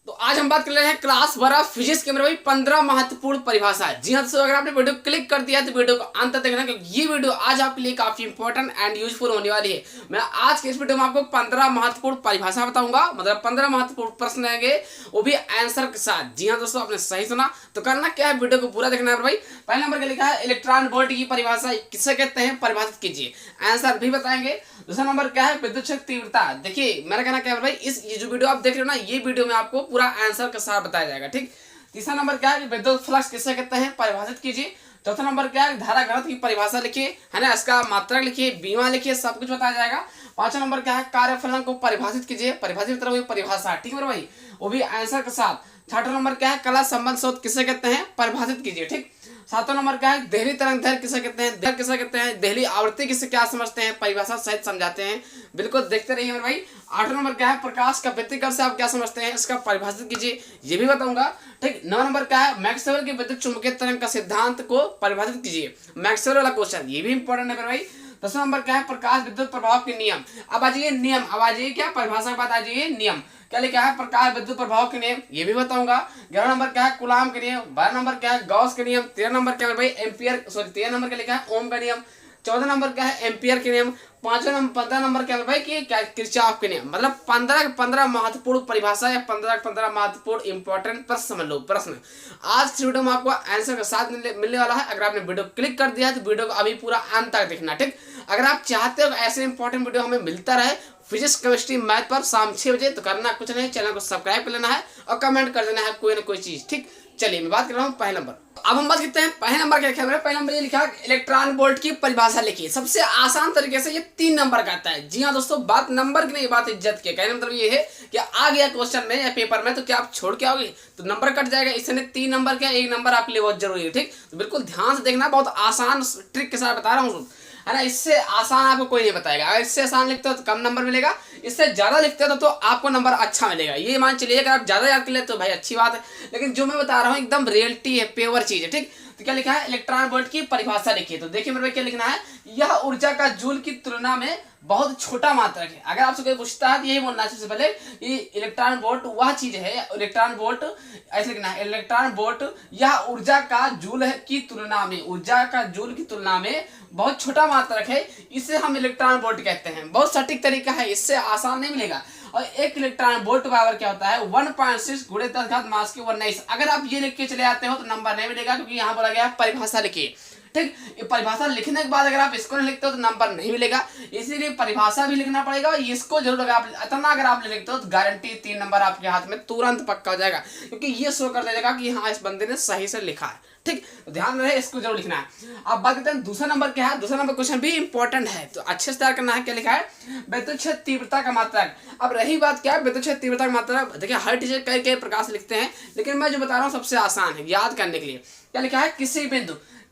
तो आज हम बात कर रहे हैं क्लास 12 फिजिक्स के मेरे भाई 15 महत्वपूर्ण परिभाषा। जी हाँ दोस्तों, अगर आपने वीडियो क्लिक कर दिया तो वीडियो को अंत तक देखना, क्योंकि ये वीडियो आज आपके लिए काफी इंपॉर्टेंट एंड यूजफुल होने वाली है। मैं आज के इस वीडियो में आपको 15 महत्वपूर्ण परिभाषा बताऊंगा, मतलब 15 महत्वपूर्ण प्रश्न रहेंगे, वो भी आंसर के साथ। जी हाँ दोस्तों, आपने सही सुना। तो करना क्या है, वीडियो को पूरा देखना है भाई। पहले नंबर का लिखा है इलेक्ट्रॉन वोल्ट की परिभाषा किसे कहते हैं, परिभाषित कीजिए। आंसर भी बताएंगे। दूसरा नंबर क्या है, विद्युत क्षेत्र तीव्रता। देखिए मेरा कहना क्या है भाई, ये जो वीडियो आप देख रहे हो ना, ये वीडियो में आपको पूरा आंसर के साथ बताया जाएगा। ठीक। तीसरा नंबर क्या है, विद्युत फ्लक्स किसे कहते हैं, परिभाषित कीजिए। चौथा नंबर क्या है, धारा घनत्व की परिभाषा लिखिए, है ना, इसका मात्रक लिखिए, बीमा लिखिए, सब कुछ बताया जाएगा। पांचवा नंबर क्या है, कार्यफलन को परिभाषित कीजिए, परिभाषित मतलब वही परिभाषा, ठीक है भाई, वो भी आंसर के साथ। छठा नंबर क्या है, कला संबंध शोध किसे कहते हैं, परिभाषित कीजिए। ठीक। सातवां नंबर क्या है, देहली तरंग दैर्घ्य किसे कहते हैं, किसे कहते हैं, देहली आवृत्ति किसे क्या समझते हैं, परिभाषा सहित समझाते हैं। बिल्कुल देखते रहिए मेरे भाई। आठवां नंबर क्या है, प्रकाश का व्यतिकरण से आप क्या समझते हैं, इसका परिभाषित कीजिए, ये भी बताऊंगा। ठीक। 9 नंबर क्या है, मैक्सवेल के विद्युत चुंबकीय तरंग का सिद्धांत को परिभाषित कीजिए, मैक्सवेल वाला क्वेश्चन, ये भी इंपॉर्टेंट है मेरे भाई। 10 नंबर क्या है, प्रकाश विद्युत प्रभाव के नियम। अब आ जाइए नियम, अब आ जाइए क्या, परिभाषा के बाद आ जाइए नियम। क्या लिखा है, प्रकाश विद्युत प्रभाव के नियम, ये भी बताऊंगा। 11 नंबर क्या है, कूलाम के नियम। 12 नंबर क्या है, गॉस के नियम। 13 नंबर क्या है भाई, एम्पियर, सॉरी 13 नंबर क्या लिखा है, ओम का नियम। 14 नंबर क्या है, एम्पियर के नियम। 15 नंबर क्या है भाई, कि क्या, किरचॉफ के नियम। मतलब 15 महत्वपूर्ण परिभाषा या 15 महत्वपूर्ण इंपॉर्टेंट प्रश्न समझ लो, प्रश्न आज की वीडियो में आपको आंसर के साथ मिलने वाला है। अगर आपने वीडियो क्लिक कर दिया है तो वीडियो को अभी पूरा अंत तक देखना। ठीक। अगर आप चाहते हो ऐसे इंपॉर्टेंट वीडियो हमें मिलता रहे फिजिक्स केमिस्ट्री मैथ पर शाम 6 बजे, तो करना कुछ नहीं, चैनल को सब्सक्राइब कर लेना है और कमेंट कर देना है कोई ना कोई चीज। ठीक। चलिए मैं बात कर रहा हूँ पहले नंबर। अब हम बात करते हैं पहले नंबर क्या लिखा है, पहले नंबर ये लिखा है इलेक्ट्रॉन वोल्ट की परिभाषा लिखिए। सबसे आसान तरीके से ये 3 नंबर का आता है। जी हाँ दोस्तों, बात नंबर की नहीं, बात इज्जत की। कहने मतलब ये है कि आ गया क्वेश्चन में या पेपर में तो क्या आप छोड़ के आओगे, तो नंबर कट जाएगा। इसने 3 नंबर क्या, 1 नंबर आपके लिए बहुत जरूरी है। ठीक। तो बिल्कुल ध्यान से देखना, बहुत आसान ट्रिक के साथ बता रहा हूँ, है ना। इससे आसान आपको कोई नहीं बताएगा। अगर इससे आसान लिखते हो तो कम नंबर मिलेगा, इससे ज्यादा लिखते हो तो आपको नंबर अच्छा मिलेगा। ये मान चलिए अगर आप ज्यादा याद कर लेते तो भाई अच्छी बात है, लेकिन जो मैं बता रहा हूँ एकदम रियलिटी है, प्योर चीज है। ठीक। तो क्या लिखा है, इलेक्ट्रॉन वोल्ट की परिभाषा लिखिए। तो देखिए मेरे भाई क्या लिखना है, यह ऊर्जा का जूल की तुलना में बहुत छोटा मात्रक है। अगर आपसे कोई पूछता है तो यही बोलना है सबसे पहले, ये इलेक्ट्रॉन वोल्ट वह चीज है, इलेक्ट्रॉन वोल्ट ऐसे लिखना है, इलेक्ट्रॉन वोल्ट यह ऊर्जा का जूल है की तुलना में, ऊर्जा का जूल की तुलना में बहुत छोटा मात्रक है, इसे हम इलेक्ट्रॉन वोल्ट कहते हैं। बहुत सटीक तरीका है, इससे आसान नहीं मिलेगा। और 1 इलेक्ट्रॉन वोल्ट बराबर क्या होता है, 1.6 गुणे 10 घात मास के 19। अगर आप ये लिख के चले आते हो तो नंबर नहीं मिलेगा, क्योंकि यहाँ बोला गया परिभाषा लिखिए। ठीक। ये परिभाषा लिखने के बाद अगर आप इसको नहीं लिखते हो तो नंबर नहीं मिलेगा, इसीलिए परिभाषा भी लिखना पड़ेगा। इसको जरूर अगर आप लिखते हो तो गारंटी 3 नंबर आपके हाथ में तुरंत पक्का हो जाएगा, क्योंकि ये शो कर देगा कि हाँ इस बंदे ने सही से लिखा है। ठीक। तो ध्यान रहे, इसको जरूर लिखना है। अब बात करते हैं दूसरा नंबर क्या है। दूसरा नंबर क्वेश्चन भी इंपॉर्टेंट है, तो अच्छे से तैयार करना है। क्या लिखा है, विद्युत क्षेत्र तीव्रता का मात्रक। अब रही बात क्या है, विद्युत क्षेत्र तीव्रता का मात्रक, देखिए हर टीचर कई प्रकार से लिखते हैं, लेकिन मैं जो बता रहा हूँ सबसे आसान है याद करने के लिए। क्या लिखा है,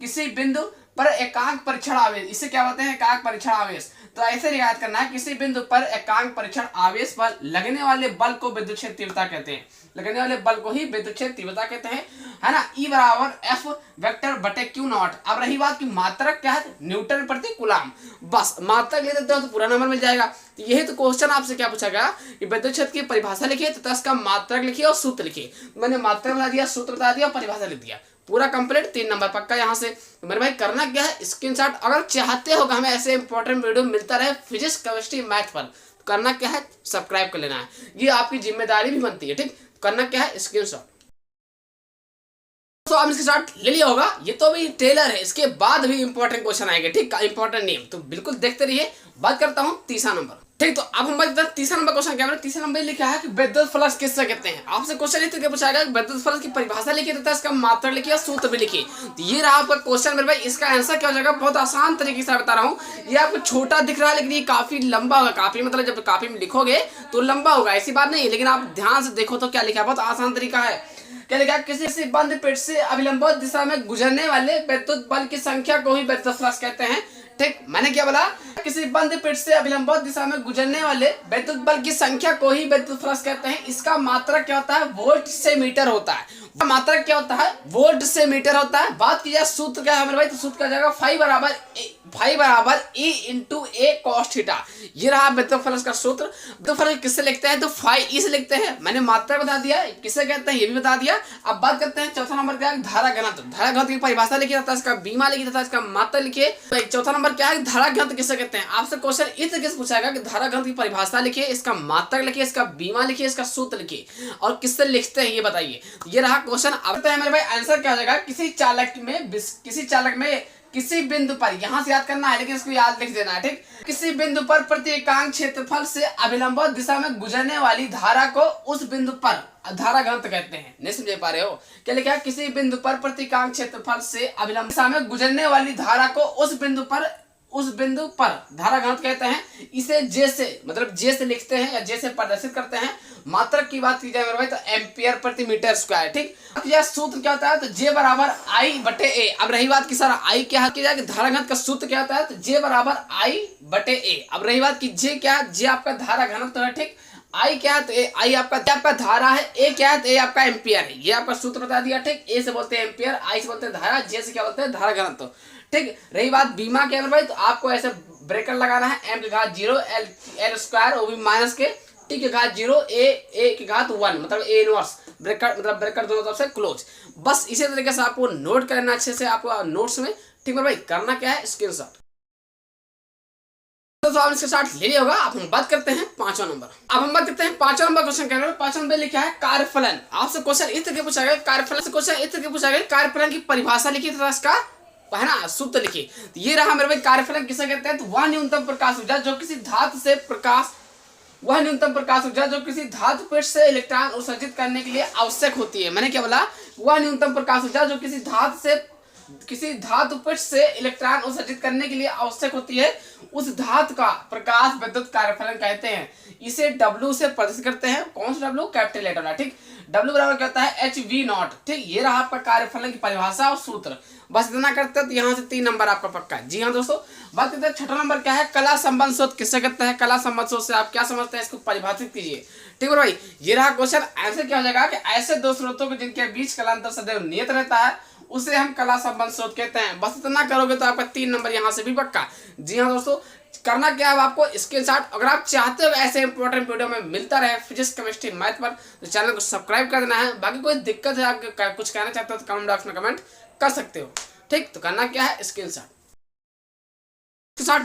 किसी बिंदु पर एकांक परीक्षण आवेश, इसे क्या बोलते हैं, एकांक परीक्षण आवेश। तो ऐसे याद करना है, किसी बिंदु पर एकांक परीक्षण आवेश पर लगने वाले बल को विद्युत क्षेत्र तीव्रता कहते हैं, लगने वाले बल को ही विद्युत क्षेत्र तीव्रता कहते हैं, है ना। E बराबर F वेक्टर बटे Q नॉट। अब रही बात की मात्रक क्या है, न्यूटन प्रति कूलाम, बस मात्रक ले देते हो तो पूरा नंबर मिल जाएगा। तो यही तो क्वेश्चन आपसे क्या पूछा गया कि विद्युत क्षेत्र की परिभाषा लिखिए तथा इसका मात्रक लिखिए और सूत्र लिखिए। मैंने मात्रक बता दिया, सूत्र बता दिया, परिभाषा लिख दिया, पूरा कंप्लीट, 3 नंबर पक्का यहाँ से। तो मेरे भाई करना क्या है, स्क्रीनशॉट अगर चाहते हो कि हमें ऐसे इंपॉर्टेंट वीडियो मिलता रहे फिजिक्स केमिस्ट्री मैथ पर, तो करना क्या है, सब्सक्राइब कर लेना है, ये आपकी जिम्मेदारी भी बनती है। ठीक। करना क्या है, स्क्रीनशॉट। तो आपने स्क्रीनशॉट ले लिया होगा, ये तो भी ट्रेलर है, इसके बाद भी इंपॉर्टेंट क्वेश्चन आएंगे। ठीक। इंपॉर्टेंट नेम, तो बिल्कुल देखते रहिए। बात करता हूँ तीसरा नंबर। ठीक। तो अब हम बात करते हैं तीसरा नंबर क्वेश्चन क्या है। तीसरा नंबर लिखा है कि विद्युत फ्लक्स किससे कहते हैं। आपसे क्वेश्चन इस तरीके पूछा गया, विद्युत फ्लक्स की परिभाषा लिखिए तथा इसका मात्रक लिखिए, सूत्र भी लिखिए। तो ये रहा आपका क्वेश्चन मेरे भाई। इसका आंसर क्या हो जाएगा, बहुत आसान तरीके से बता रहा हूँ। ये आपको छोटा दिख रहा है, लेकिन ये काफी लंबा होगा। काफी मतलब जब काफी में लिखोगे तो लंबा होगा, ऐसी बात नहीं है, लेकिन आप ध्यान से देखो तो क्या लिखा है, बहुत आसान तरीका है। क्या लिखा है, किसी बंद पेट से अभिलंबित दिशा में गुजरने वाले विद्युत बल की संख्या को ही विद्युत फ्लक्स कहते हैं। ठीक। मैंने क्या बोला, किसी बंद पेट से अभिलंबित दिशा में गुजरने वाले विद्युत बल की संख्या को ही विद्युत फ्लक्स कहते हैं। इसका मात्रक क्या होता है, वोल्ट से मीटर होता है। मात्रक क्या होता है, वोल्ट से मीटर होता है। बात की जाए सूत्र क्या है मेरे भाई, तो सूत्र क्या जाएगा, फाई बराबर फाई बराबर ई इंटू ए कॉस थीटा। ये रहा वेक्टर का सूत्र। वेक्टर किससे लिखते हैं तो फाई ई से लिखते हैं। मैंने मात्रा बता दिया, किसे कहते हैं ये भी बता दिया। अब बात करते हैं चौथा नंबर क्या है, धारा घनत्व। धारा घनत्व की परिभाषा लिखी जाता है, इसका बीमा लिखी जाता है, इसका मात्रा लिखिए। तो चौथा नंबर क्या है, धारा घनत्व किसे कहते हैं। आपसे क्वेश्चन इस तरीके से पूछाएगा कि धारा घनत्व की परिभाषा लिखिए, इसका मात्रा लिखिए, इसका बीमा लिखिए, इसका सूत्र लिखिए और किससे लिखते हैं ये बताइए। ये रहा क्वेश्चन। अब मेरे भाई आंसर क्या हो जाएगा, किसी चालक में किसी बिंदु पर, यहां से याद करना है लेकिन इसको याद लिख देना है, ठीक। किसी बिंदु पर प्रति एकांक क्षेत्रफल से अभिलंब दिशा में गुजरने वाली धारा को उस बिंदु पर धारा घनत्व कहते हैं। नहीं समझ पा रहे हो क्या लिखा है, किसी बिंदु पर प्रति एकांक क्षेत्रफल से अभिलंब दिशा में गुजरने वाली धारा को उस बिंदु पर धारा घनत्व कहते हैं। इसे जे से मतलब जे से लिखते हैं या जे से प्रदर्शित करते हैं। मात्रक की बात की जाए मेरे भाई तो एम्पियर प्रति मीटर स्क्वायर, ठीक। अब यह सूत्र क्या होता है तो जे बराबर आई बटे ए। अब रही बात की सर आई क्या की जाए, धारा घनत्व का सूत्र क्या होता है तो जे बराबर आई बटे ए। अब रही बात की जे क्या है, जे आपका धारा घनत्व है, ठीक। आई क्या है तो ए, आई आपका धारा है, ए क्या है तो ए आपका एम्पियर है। ये आपका सूत्र बता दिया, ठीक। ए से बोलते हैं एम्पियर, आई से बोलते हैं धारा, जे से क्या बोलते हैं धारा घनत्व, ठीक। रही बात बीमा के भाई तो आपको ऐसे ब्रेकर लगाना है, एम की घात 0 एल स्क्वायर वो भी माइनस के, टी की घात 0 ए की घात 1 मतलब ए इनवर्स, ब्रेकर दोनों तरफ से क्लोज। बस इसी तरीके से आपको नोट करना अच्छे से आपको नोट्स में, ठीक है भाई। करना क्या है स्क्रीनशॉट तो आपने इसके साथ ले लिया होगा। अब हम बात करते हैं पांचवा नंबर। अब हम बात करते हैं पांचवा नंबर क्वेश्चन क्या है। पांचवा नंबर लिखा है कार्यफलन। आपसे क्वेश्चन इस तरह पूछा गया, कार्यफलन से क्वेश्चन इस तरह पूछा गया, कार्यफलन की परिभाषा लिखी तथा इसका है ना सूत्र लिखिए। तो ये रहा मेरे भाई कार्यफलन किसे कहते हैं तो वह न्यूनतम प्रकाश ऊर्जा जो किसी धातु पृष्ठ से इलेक्ट्रॉन उत्सर्जित करने के लिए आवश्यक होती है। मैंने क्या बोला, वह न्यूनतम प्रकाश ऊर्जा जो किसी धातु पृष्ठ से इलेक्ट्रॉन उत्सर्जित करने के लिए आवश्यक होती है, उस धातु का प्रकाश विद्युत कार्यफलन कहते हैं। इसे W से प्रदर्शित करते हैं। कौन सा W, कैपिटल लेटर वाला, ठीक। W बराबर क्या होता है HV0, ठीक। ये रहा आपका कार्यफलन की परिभाषा और सूत्र। बस इतना करते हैं तो यहाँ से 3 नंबर आपका पक्का है। जी हाँ दोस्तों, बात करते हैं छठा नंबर क्या है, कला संबंध शोध किससे करता है। कला संबंध शोध से आप क्या समझते हैं इसको परिभाषित कीजिए, ठीक है भाई। ये रहा क्वेश्चन। आंसर क्या हो जाएगा कि ऐसे दो स्रोतों के जिनके बीच कलांतर सदैव नियत रहता है उसे हम कला संबंध शोध कहते हैं। बस इतना करोगे तो आपका 3 नंबर यहाँ से भी पक्का। जी हाँ दोस्तों, करना क्या है आपको स्क्रीनशॉट। अगर आप चाहते हो ऐसे इंपॉर्टेंट वीडियो में मिलता रहे फिजिक्स केमिस्ट्री मैथ पर तो चैनल को सब्सक्राइब कर देना है। बाकी कोई दिक्कत है आपके कुछ कहना चाहते हो तो कमेंट बॉक्स में कमेंट कर सकते हो, ठीक। तो करना क्या है स्क्रीनशॉट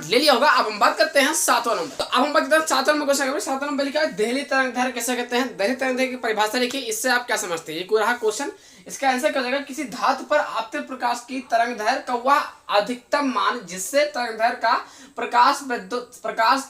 ले लिया होगा। अब हम बात करते हैं 7वां नंबर। तो अब हम बात करते हैं 7वां नंबर क्वेश्चन। 7वां नंबर लिखा है देहली तरंगदैर्घ्य किसे कहते हैं। देहली तरंगदैर्घ्य की परिभाषा लिखिए, इससे आप क्या समझते हैं। ये रहा क्वेश्चन। इसका आंसर क्या हो जाएगा, किसी धातु पर आपतित प्रकाश की तरंगदैर्घ्य का वह अधिकतम मान जिससे तरंगदैर्घ्य का प्रकाश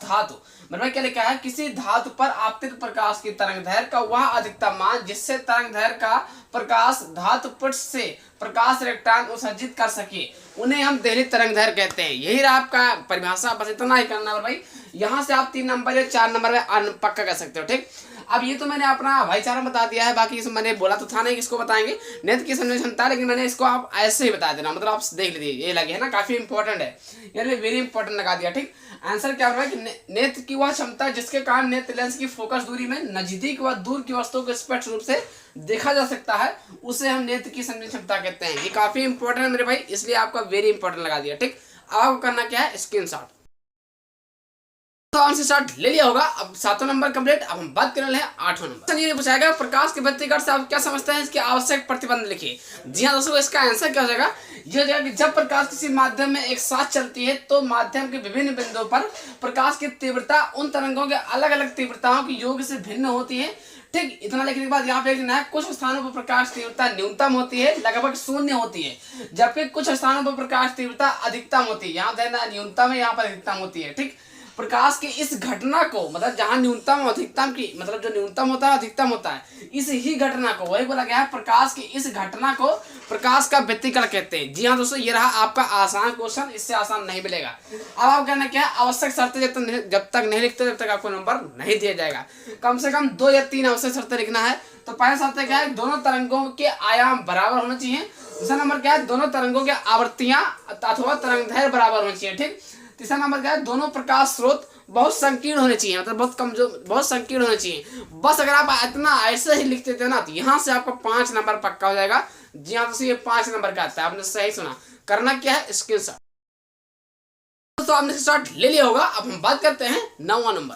धातु मतलब क्या लिखा है, किसी धातु पर आपतित प्रकाश की तरंगदैर्घ्य का वह अधिकतम मान जिससे तरंगदैर्घ्य का प्रकाश धातु पृष्ठ से प्रकाश इलेक्ट्रॉन उत्सर्जित कर सके उन्हें हम देहली तरंगदैर्घ्य कहते हैं। यही रहा आपका परिभाषा। बस इतना ही करना है भाई। यहाँ से आप 3 नंबर या 4 नंबर में पक्का कर सकते हो, ठीक। अब ये तो मैंने अपना भाईचारा बता दिया है, बाकी इसमें मैंने बोला तो था नहीं किसको बताएंगे नेत्र की समझ क्षमता, लेकिन मैंने इसको आप ऐसे ही बता देना, मतलब आप देख लीजिए। ये लगे है ना काफी इंपॉर्टेंट है, यानी वेरी इंपॉर्टेंट लगा दिया, ठीक। आंसर क्या होगा कि नेत्र की वह क्षमता जिसके कारण नेत्र लेंस की फोकस दूरी में नजदीक व दूर की वस्तुओं को स्पष्ट रूप से देखा जा सकता है उसे हम नेत्र की समझ क्षमता कहते हैं। ये काफी इंपॉर्टेंट है मेरे भाई, इसलिए आपका वेरी इंपॉर्टेंट लगा दिया, ठीक। अब आपको करना क्या है स्क्रीनशॉट तो आंसर स्टार्ट ले लिया होगा। अब 7वां नंबर कंप्लीट। अब हम बात करने हैं 8वां नंबर। ये पूछाएगा प्रकाश के व्यतिकरण से आप क्या समझते हैं, इसके आवश्यक प्रतिबंध लिखिए। जी हाँ दोस्तों, इसका आंसर क्या हो जाएगा, ये हो जाएगा कि जब प्रकाश किसी माध्यम में एक साथ चलती है तो माध्यम के विभिन्न बिंदुओं पर प्रकाश की तीव्रता उन तरंगों के अलग अलग तीव्रताओं के योग से भिन्न होती है, ठीक। इतना लिखने के बाद यहाँ पे लिखना है कुछ स्थानों पर प्रकाश तीव्रता न्यूनतम होती है, लगभग 0 होती है, जबकि कुछ स्थानों पर प्रकाश तीव्रता अधिकतम होती है। यहाँ देखना न्यूनतम है, यहाँ पर अधिकतम होती है, ठीक। प्रकाश की इस घटना को मतलब जहां न्यूनतम और अधिकतम की मतलब जो न्यूनतम होता है अधिकतम होता है, इस ही घटना को वही बोला गया है प्रकाश की इस घटना को प्रकाश का व्यतिकरण कहते हैं। जी हाँ दोस्तों, ये रहा आपका आसान क्वेश्चन, इससे आसान नहीं मिलेगा। अब आप कहना क्या है, आवश्यक शर्तें जब तक नहीं लिखते तब तक आपको नंबर नहीं दिया जाएगा। कम से कम 2 या 3 आवश्यक शर्तें लिखना है। तो पहला शर्त क्या है, दोनों तरंगों के आयाम बराबर होना चाहिए। दूसरा नंबर क्या है, दोनों तरंगों के आवृत्तियां अथवा तरंगदैर्घ्य बराबर होनी चाहिए, ठीक। तीसरा नंबर क्या है, दोनों प्रकाश स्रोत बहुत संकीर्ण होने चाहिए, मतलब बहुत कमजोर बहुत संकीर्ण होने चाहिए। बस अगर आप इतना ऐसे ही लिख देते ना तो यहाँ से आपका 5 नंबर पक्का हो जाएगा। जी हाँ दोस्तों, ये 5 नंबर का आता है, आपने सही सुना। करना क्या है स्क्रीनशॉट दोस्तों आपने स्टार्ट ले लिया होगा। अब हम बात करते हैं 9वां नंबर।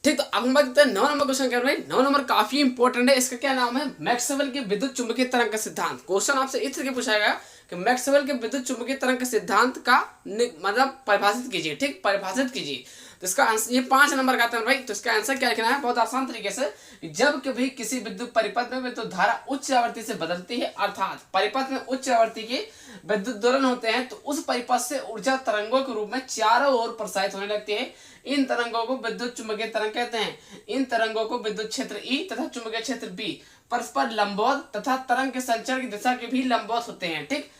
ठीक, तो अब हम बात करते हैं 9 नंबर क्वेश्चन कर रहे हैं। 9 नंबर काफी इंपॉर्टेंट है। इसका क्या नाम है? मैक्सवेल के विद्युत चुंबकीय तरंग का सिद्धांत। क्वेश्चन आपसे इस तरह पूछा गया कि मैक्सवेल के विद्युत चुंबकीय तरंग के सिद्धांत का मतलब परिभाषित कीजिए। ठीक, परिभाषित कीजिए। तो इसका आंसर ये 5 नंबर का आता है भाई। तो इसका आंसर क्या लिखना है? बहुत आसान तरीके से, जब कभी किसी विद्युत परिपथ में विद्युत धारा उच्च आवृत्ति से बदलती है, अर्थात परिपथ में उच्च आवृत्ति के विद्युत दोलन होते हैं, तो उस परिपथ से ऊर्जा तरंगों के रूप में चारों ओर प्रसारित होने लगती है। इन तरंगों को विद्युत चुंबकीय तरंग कहते हैं। इन तरंगों को विद्युत क्षेत्र ई तथा चुंबकीय क्षेत्र बी परस्पर लंबवत तथा तरंग के संचरण की दिशा के भी लंबवत होते हैं। ठीक,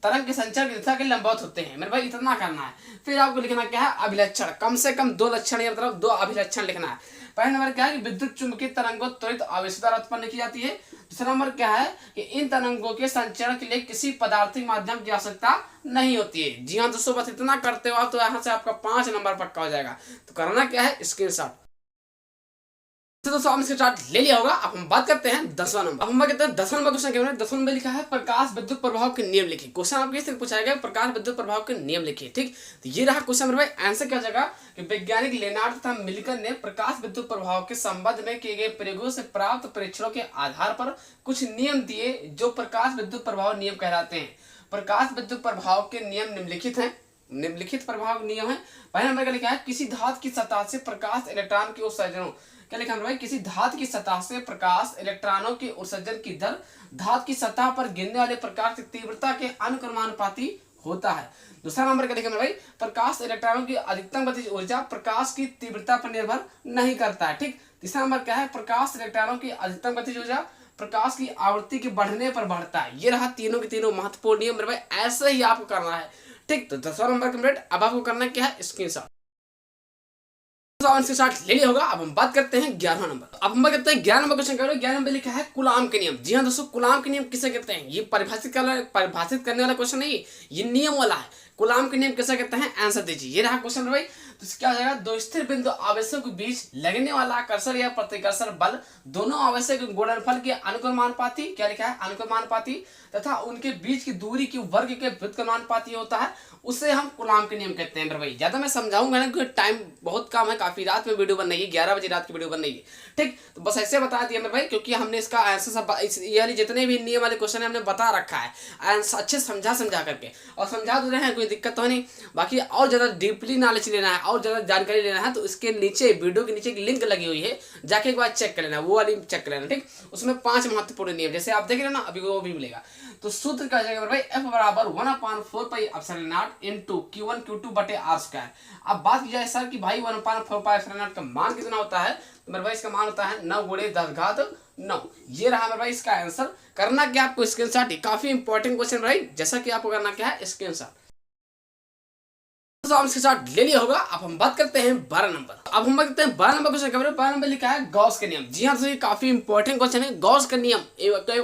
तरंग के संचरण की दिशा के लंबवत होते हैं। मेरे भाई इतना करना है। फिर आपको लिखना क्या है? अभिलक्षण। कम से कम 2 लक्षण या मतलब 2 अभिलक्षण लिखना है। पहला नंबर क्या है कि विद्युत चुंबकीय तरंगों त्वरित आवेश द्वारा उत्पन्न की जाती है। दूसरा नंबर क्या है कि इन तरंगों के संचरण के लिए किसी पदार्थिक माध्यम की आवश्यकता नहीं होती है। जी हाँ दोस्तों, बस इतना करते हो आप तो यहाँ से आपका 5 नंबर पक्का हो जाएगा। तो करना क्या है? स्क्रीनशॉट। दोस्तों आपने स्टार्ट ले लिया होगा। अब हम बात करते हैं 10वां नंबर। अब हम बात करते हैं 10वां नंबर क्वेश्चन। 10वां नंबर लिखा है प्रकाश विद्युत प्रभाव के नियम लिखिए। क्वेश्चन आपको इस तरह पूछा गया प्रकाश विद्युत प्रभाव के नियम लिखिए। ठीक, तो ये रहा क्वेश्चन। मेरे भाई आंसर क्या हो जाएगा कि वैज्ञानिक लेनार्ड तथा मिल्टन ने प्रकाश विद्युत प्रभाव के संबंध में किए गए प्रयोगों से प्राप्त परीक्षणों के आधार पर कुछ नियम दिए जो प्रकाश विद्युत प्रभाव नियम कहलाते हैं। प्रकाश विद्युत प्रभाव के नियम निम्नलिखित हैं। निम्नलिखित प्रभाव नियम है। पहला नंबर का लिखा है किसी धातु की सतह से प्रकाश इलेक्ट्रॉन के उत्सर्जनों। क्या लिखा है भाई? किसी धातु की सतह से प्रकाश इलेक्ट्रॉनों के उत्सर्जन की दर धातु की सतह पर गिरने वाले प्रकाश की तीव्रता के अनुक्रमानुपाती होता है। दूसरा नंबर का लिखा है भाई प्रकाश इलेक्ट्रॉनों की अधिकतम गतिज ऊर्जा प्रकाश की तीव्रता पर निर्भर नहीं करता है। ठीक, तीसरा नंबर क्या है? प्रकाश इलेक्ट्रॉनों की अधिकतम गतिज ऊर्जा प्रकाश की आवृत्ति के बढ़ने पर बढ़ता है। ये रहा तीनों के तीनों महत्वपूर्ण नियम। मेरे भाई ऐसे ही आपको करना है। ठीक, तो 10वां नंबर कंप्लीट। अब आपको करना क्या है? स्क्रीनशॉट के साथ ले लिया होगा। अब हम बात करते हैं 11वां नंबर। अब हम बात करते हैं 11 नंबर क्वेश्चन। 11 नंबर लिखा है कूलाम के नियम। जी हाँ दोस्तों, कूलाम के नियम किसे कहते हैं? ये परिभाषित करने वाला क्वेश्चन नहीं, ये नियम वाला है। कूलाम के नियम किसे कहते हैं? आंसर दीजिए। ये रहा क्वेश्चन भाई। तो क्या हो जाएगा? दो स्थिर बिंदु आवेशों के बीच लगने वाला आकर्षण या प्रतिकर्षण बल दोनों आवेशों के गुणनफल के अनुक्रमानुपाती, क्या लिखा है? अनुक्रमानुपाती, तथा उनके बीच की दूरी के वर्ग के व्युत्क्रमानुपाती होता है। उसे हम कूलाम के नियम कहते हैं। मेरे भाई ज्यादा मैं समझाऊंगा ना क्योंकि टाइम बहुत कम है, काफी रात में वीडियो बन रही है, 11 बजे रात की वीडियो बन रही है। ठीक, तो बस ऐसे बता दिया मेरे भाई, क्योंकि हमने इसका आंसर सब यानी जितने भी नियम वाले क्वेश्चन है हमने बता रखा है अच्छे समझा करके, और समझा तो रहे हैं, कोई दिक्कत तो नहीं। बाकी और ज्यादा डीपली नॉलेज लेना है और ज्यादा जानकारी लेना है तो इसके नीचे वीडियो के नीचे एक लिंक लगी हुई है, जाके एक बार चेक कर लेना, वो वाली चेक कर लेना। ठीक, उसमें 5 महत्वपूर्ण नियम जैसे आप देख रहे ना अभी वो भी मिलेगा। तो सूत्र क्या जाएगा भाई? F बराबर 1/4 pi epsilon not into Q1 Q2 बटे R स्क्वायर। अब बात की जाए सर कि भाई 1/4 पाई एप्सिलॉन नॉट का मान कितना होता है? तो मेरे भाई इसका मान होता है 9 × 10⁻9। ये रहा मेरे भाई इसका आंसर। करना क्या आपको? स्क्रीनशॉट। काफी इंपॉर्टेंट क्वेश्चन भाई, जैसा कि आपको करना क्या है? स्क्रीनशॉट। इसके साथ ले लिया होगा। अब हम बात करते हैं 12 नंबर। अब हम बात करते हैं 12 नंबर क्वेश्चन। 12 नंबर लिखा है गॉस के नियम। जी हाँ दोस्तों, ये काफी इंपॉर्टेंट क्वेश्चन है। गॉस का नियम,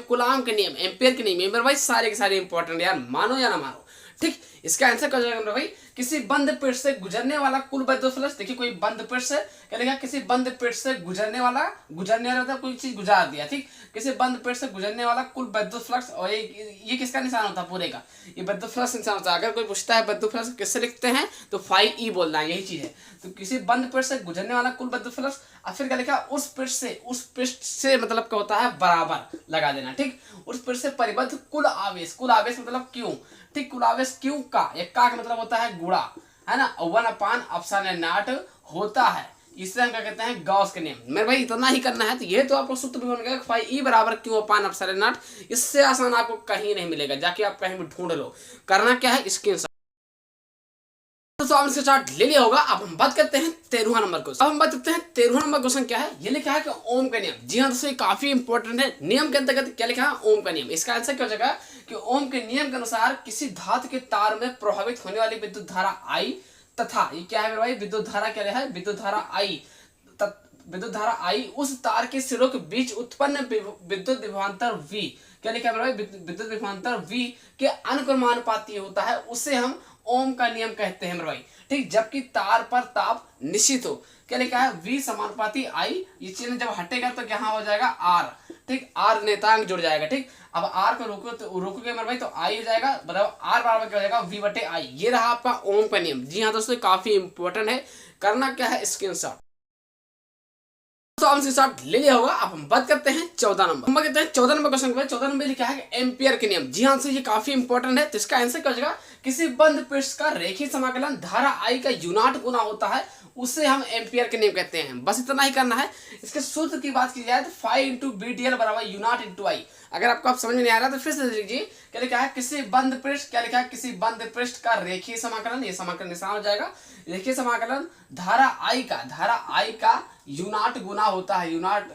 कूलाम के नियम, एम्पियर के नियम, मेरे भाई सारे के सारे इंपॉर्टेंट यार, मानो या ना मानो। ठीक, इसका आंसर क्या हो जाएगा मेरे भाई? किसी बंद पृष्ठ से गुजरने वाला कुल विद्युत फ्लक्स। देखिए कोई बंद पृष्ठ से क्या लिखा? किसी बंद पृष्ठ से गुजरने वाला मतलब कोई चीज गुजार दिया। ठीक, किसी बंद पृष्ठ से गुजरने वाला कुल विद्युत फ्लक्स। और ये किसका निशान होता है? पूरे का ये विद्युत फ्लक्स निशान होता है। अगर कोई पूछता है विद्युत फ्लक्स किससे लिखते हैं तो φE बोलना है, यही चीज है। तो किसी बंद पृष्ठ से गुजरने वाला कुल विद्युत फ्लक्स, और फिर क्या लिखा? उस पृष्ठ से मतलब क्या होता है? बराबर लगा देना। ठीक, उस पृष्ठ से परिबद्ध कुल आवेश मतलब क्यों? ठीक, कुल आवेश क्यों का मतलब होता है गुणा, है ना, 1/ε0 होता है। इसे हम क्या कहते हैं? गॉस के नियम। मेरे भाई इतना ही करना है। तो ये तो आपको सूत्र भी बन गया φE बराबर Q/ε0। इससे आसान आपको कहीं नहीं मिलेगा, जाके आप कहीं भी ढूंढ लो। करना क्या है? इसके तो स्टार्ट ले लिया होगा। अब हम बात करते हैं 13वां नंबर क्वेश्चन। अब हम बात करते हैं 13वां नंबर क्वेश्चन क्या है? ये लिखा है कि ओम का नियम। जी हाँ दोस्तों, ये काफी इंपॉर्टेंट है। नियम के अंतर्गत क्या लिखा है? ओम का नियम। इसका आंसर क्या हो जाएगा कि ओम के नियम के अनुसार किसी धातु के तार में प्रभावित होने वाली विद्युत धारा I तथा ये क्या है मेरे भाई? विद्युत धारा क्या है? विद्युत धारा I उस तार के सिरों के बीच उत्पन्न विद्युत विभवांतर V, क्या लिखा है मेरे भाई? विद्युत विभवांतर V के अनुक्रमानुपाती होता है। उसे हम ओम का नियम कहते हैं मेरे भाई। ठीक, जबकि तार पर ताप निश्चित हो, क्या लिखा है, V समानुपाती I, ये चिन्ह जब हटेगा तो क्या हो जाएगा R। ठीक, R नेतांक जुड़ जाएगा। ठीक, अब R को रोकोगे मेरे भाई तो I हो जाएगा, बराबर R बराबर क्या हो जाएगा, V बटे I। ये रहा आपका ओम का नियम। जी हाँ दोस्तों, काफी इंपॉर्टेंट है। करना क्या है, स्क्रीनशॉट के साथ ले लिया होगा। अब हम बात करते हैं 14 नंबर। हम कहते हैं 14 नंबर क्वेश्चन पे। 14 नंबर लिखा है एम्पियर के नियम। जी हाँ, ये काफी इंपॉर्टेंट है। तो इसका आंसर क्या हो जाएगा, किसी बंद पृष्ठ का रेखीय समाकलन धारा I का यूनाट गुना होता है, उसे हम एम्पियर के नियम कहते हैं। बस इतना ही करना है। इसके सूत्र की बात की जाए तो 5 इंटू बी डी एल बराबर यूनाट इंटू आई। अगर आपको आप समझ में नहीं आ रहा तो फिर से लीजिए। क्या लिखा है, किसी बंद पृष्ठ, क्या लिखा है, किसी बंद पृष्ठ का रेखीय समाकलन, ये समाकलन निशान हो जाएगा, रेखीय समाकलन धारा I का यूनाट गुना होता है। यूनाट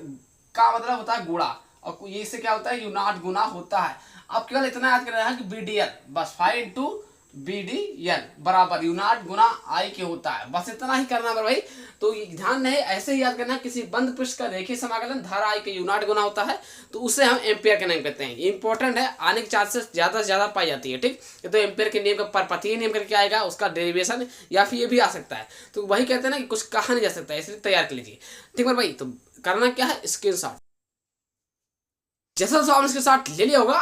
का मतलब होता है गुणा, और ये इससे क्या होता है, यूनाट गुना होता है। अब केवल इतना याद करना है कि बी डी एल, बस 5 इंटू बी डी एल बराबर यूनाट गुना आई के होता है। बस इतना ही करना है भाई। तो ध्यान नहीं, ऐसे ही याद करना है, किसी बंद पृष्ठ का रेखीय समाकलन धारा आई के यूनाट गुना होता है, तो उसे हम एम्पियर के नियम कहते हैं। इंपॉर्टेंट है, आने के चांसेस ज्यादा से ज्यादा पाई जाती है। ठीक, तो एम्पियर के नियम का परपथीय नियम करके आएगा, उसका डेरिवेशन या फिर ये भी आ सकता है। तो वही कहते हैं ना कि कुछ कहा नहीं जा सकता है, इसलिए तैयार कर लीजिए। ठीक है भाई, तो करना क्या है, स्क्रीनशॉट जैसा के साथ ले लिया होगा।